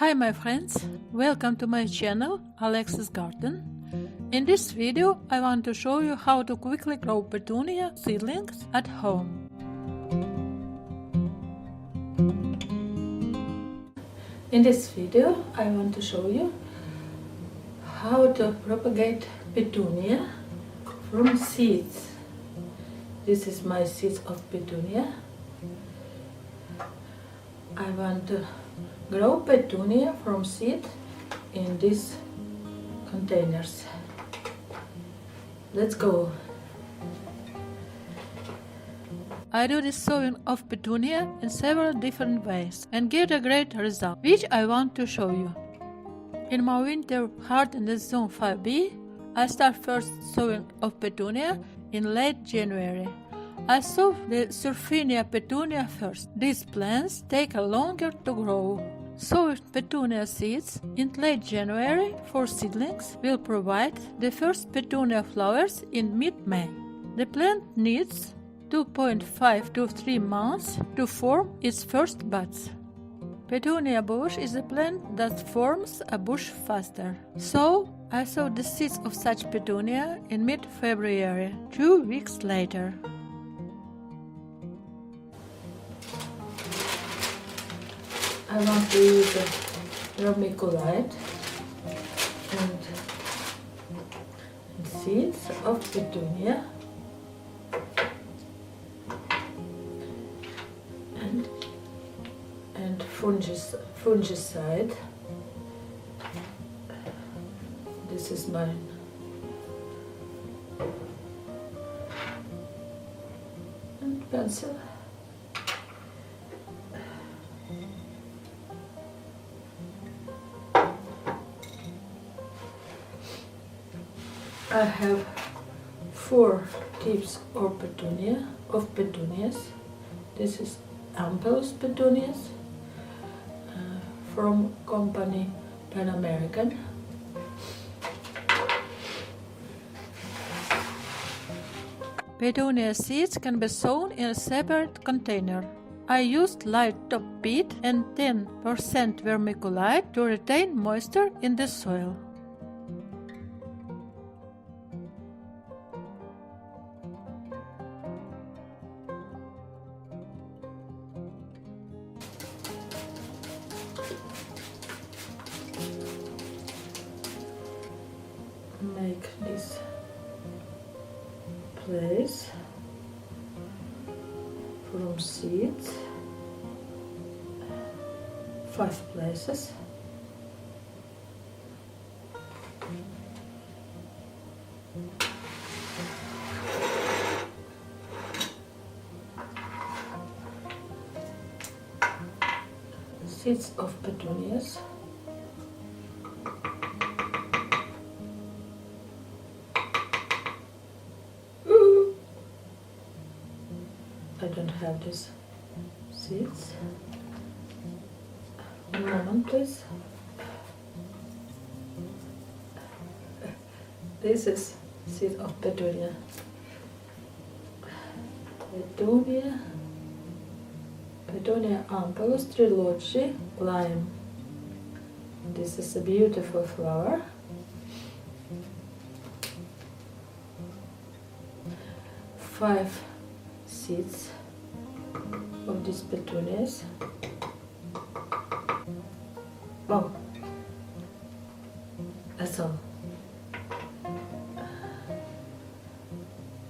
Hi my friends, welcome to my channel Alex's Garden. In this video I want to show you how to quickly grow petunia seedlings at home. In this video I want to show you how to propagate petunia from seeds. This is my seeds of petunia. I want to grow petunia from seed in these containers. Let's go. I do this sowing of petunia in several different ways and get a great result, which I want to show you. In my winter hardened zone 5B, I start first sowing of petunia in late January. I sow the Surfinia petunia first. These plants take longer to grow. Sowing petunia seeds in late January for seedlings will provide the first petunia flowers in mid-May. The plant needs 2.5 to 3 months to form its first buds. Petunia bush is a plant that forms a bush faster. So I sow the seeds of such petunia in mid-February, 2 weeks later. I want to use a vermiculite and seeds of petunia and fungicide. This is mine. And pencil. I have 4 tips of petunias. This is Ampelus petunias from company Pan American. Petunia seeds can be sown in a separate container. I used light top peat and 10% vermiculite to retain moisture in the soil. Make this place from seeds, 5 places. Seeds of petunias. I don't have these seeds. One moment, please. This is seed of petunia. Petunia Ampelus trilogy lime. This is a beautiful flower. 5 seeds of these petunias. Oh, that's all.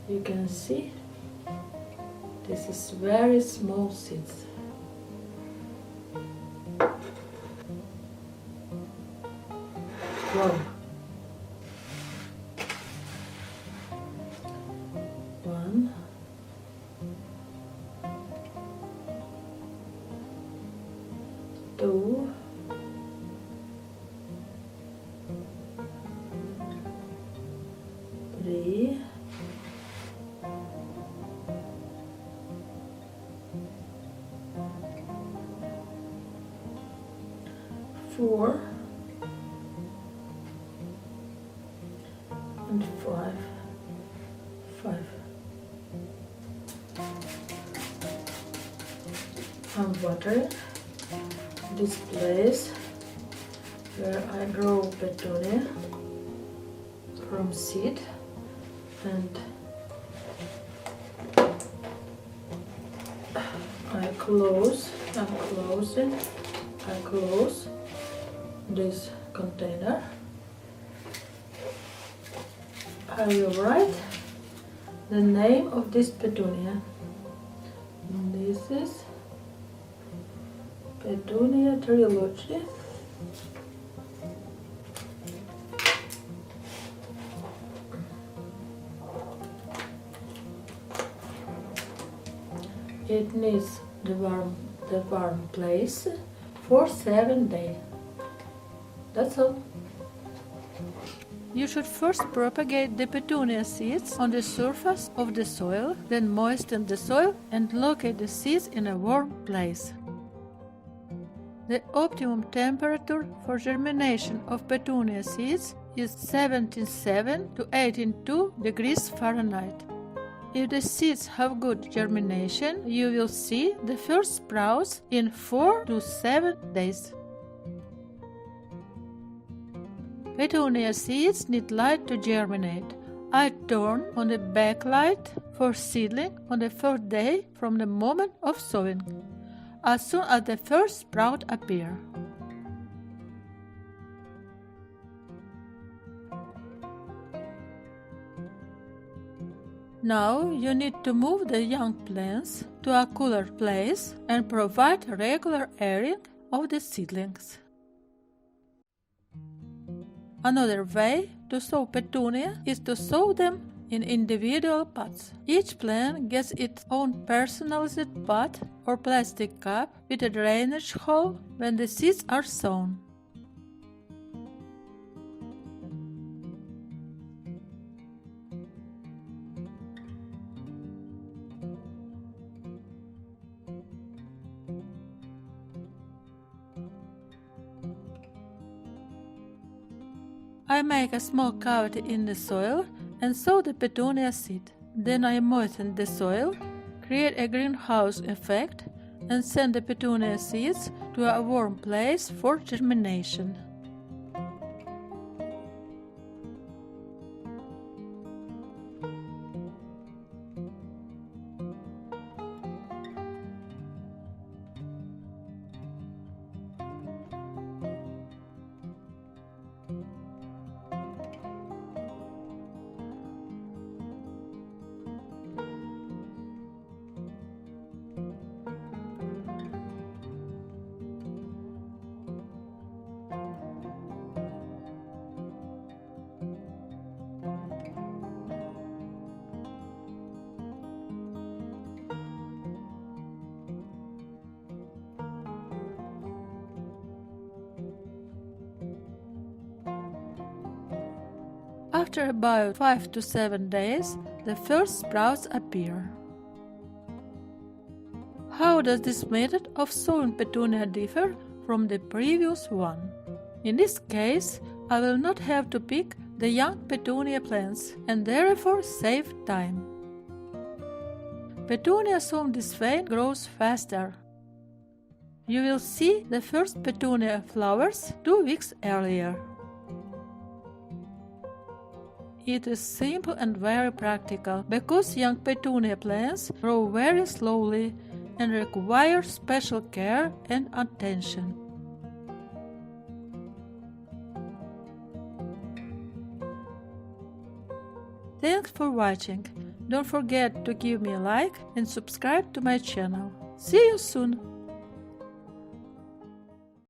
You can see this is very small seeds. Wow. 1, 2, 3, 4, and 5. I'm watering this place where I grow petunia from seed, and I close this container. I will write the name of this petunia. This is Petunia trilogy. It needs the warm place for 7 days. That's all. You should first propagate the petunia seeds on the surface of the soil, then moisten the soil and locate the seeds in a warm place. The optimum temperature for germination of petunia seeds is 17.7 to 18.2 degrees Fahrenheit. If the seeds have good germination, you will see the first sprouts in 4 to 7 days. Petunia seeds need light to germinate. I turn on the backlight for seedling on the first day from the moment of sowing, as soon as the first sprout appear. Now you need to move the young plants to a cooler place and provide regular airing of the seedlings. Another way to sow petunia is to sow them in individual pots. Each plant gets its own personalized pot or plastic cup with a drainage hole when the seeds are sown. I make a small cavity in the soil and sow the petunia seed. Then I moisten the soil, create a greenhouse effect, and send the petunia seeds to a warm place for germination. After about 5 to 7 days, the first sprouts appear. How does this method of sowing petunia differ from the previous one? In this case, I will not have to pick the young petunia plants and therefore save time. Petunia sown this way grows faster. You will see the first petunia flowers 2 weeks earlier. It is simple and very practical because young petunia plants grow very slowly and require special care and attention. Thanks for watching. Don't forget to give me a like and subscribe to my channel. See you soon!